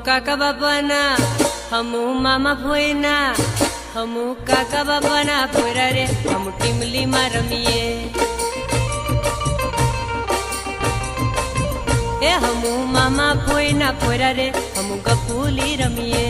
काका बापाना हमू मामा भोयना हमू काका बापाना पोरा रे हम टीमली में रमीए ए हमू मामा भोयना पोरा रे हम गपूली रमीए।